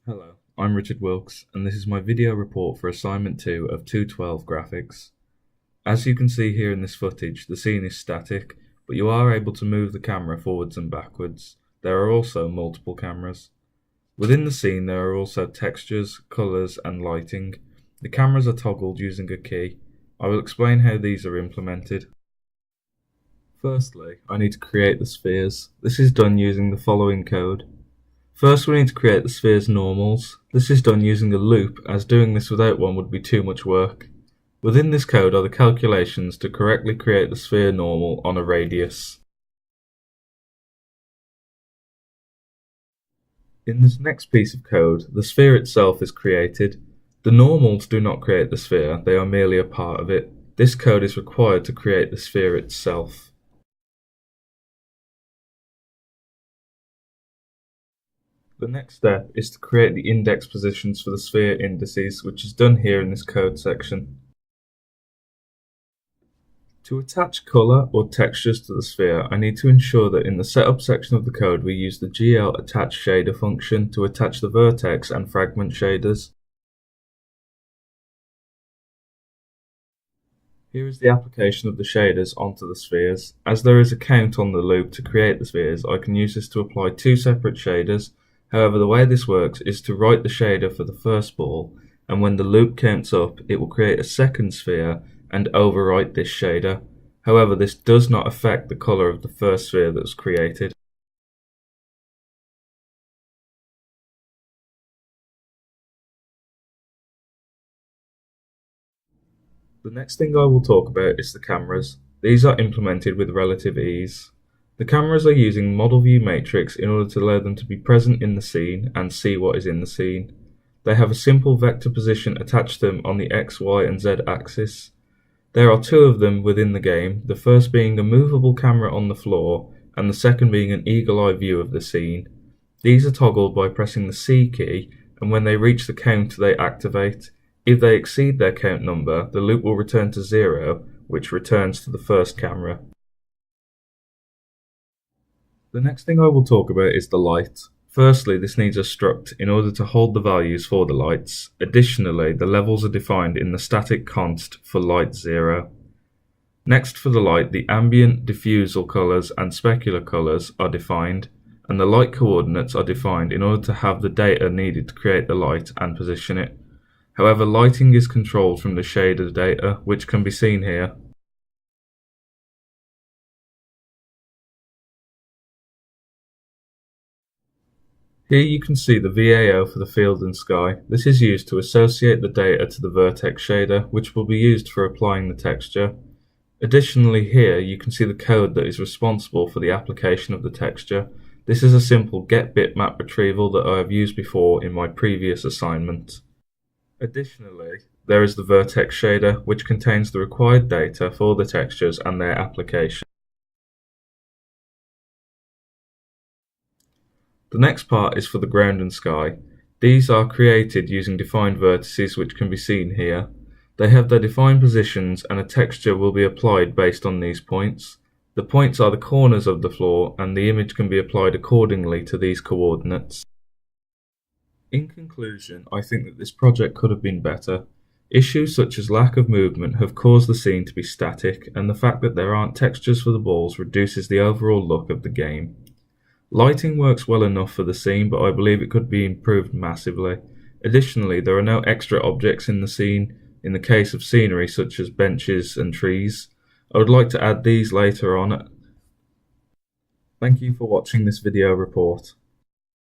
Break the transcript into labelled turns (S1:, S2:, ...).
S1: Hello, I'm Richard Wilkes, and this is my video report for Assignment 2 of 212 Graphics. As you can see here in this footage, the scene is static, but you are able to move the camera forwards and backwards. There are also multiple cameras. Within the scene there are also textures, colours and lighting. The cameras are toggled using a key. I will explain how these are implemented. Firstly, I need to create the spheres. This is done using the following code. First we need to create the sphere's normals. This is done using a loop, as doing this without one would be too much work. Within this code are the calculations to correctly create the sphere normal on a radius. In this next piece of code, the sphere itself is created. The normals do not create the sphere, they are merely a part of it. This code is required to create the sphere itself. The next step is to create the index positions for the sphere indices, which is done here in this code section. To attach colour or textures to the sphere, I need to ensure that in the setup section of the code we use the GL attach shader function to attach the vertex and fragment shaders. Here is the application of the shaders onto the spheres. As there is a count on the loop to create the spheres, I can use this to apply two separate shaders. However, the way this works is to write the shader for the first ball, and when the loop counts up, it will create a second sphere and overwrite this shader. However, this does not affect the colour of the first sphere that was created. The next thing I will talk about is the cameras. These are implemented with relative ease. The cameras are using model view matrix in order to allow them to be present in the scene and see what is in the scene. They have a simple vector position attached to them on the X, Y and Z axis. There are two of them within the game, the first being a movable camera on the floor and the second being an eagle-eye view of the scene. These are toggled by pressing the C key, and when they reach the count they activate. If they exceed their count number, the loop will return to 0, which returns to the first camera. The next thing I will talk about is the light. Firstly, this needs a struct in order to hold the values for the lights. Additionally, the levels are defined in the static const for light 0. Next, for the light, the ambient, diffusal colours and specular colours are defined, and the light coordinates are defined in order to have the data needed to create the light and position it. However, lighting is controlled from the shader data, which can be seen here. Here you can see the VAO for the field and sky. This is used to associate the data to the vertex shader, which will be used for applying the texture. Additionally, here you can see the code that is responsible for the application of the texture. This is a simple get bitmap retrieval that I have used before in my previous assignment. Additionally, there is the vertex shader, which contains the required data for the textures and their application. The next part is for the ground and sky. These are created using defined vertices, which can be seen here. They have their defined positions and a texture will be applied based on these points. The points are the corners of the floor and the image can be applied accordingly to these coordinates. In conclusion, I think that this project could have been better. Issues such as lack of movement have caused the scene to be static, and the fact that there aren't textures for the balls reduces the overall look of the game. Lighting works well enough for the scene, but I believe it could be improved massively. Additionally, there are no extra objects in the scene, in the case of scenery such as benches and trees. I would like to add these later on. Thank you for watching this video report.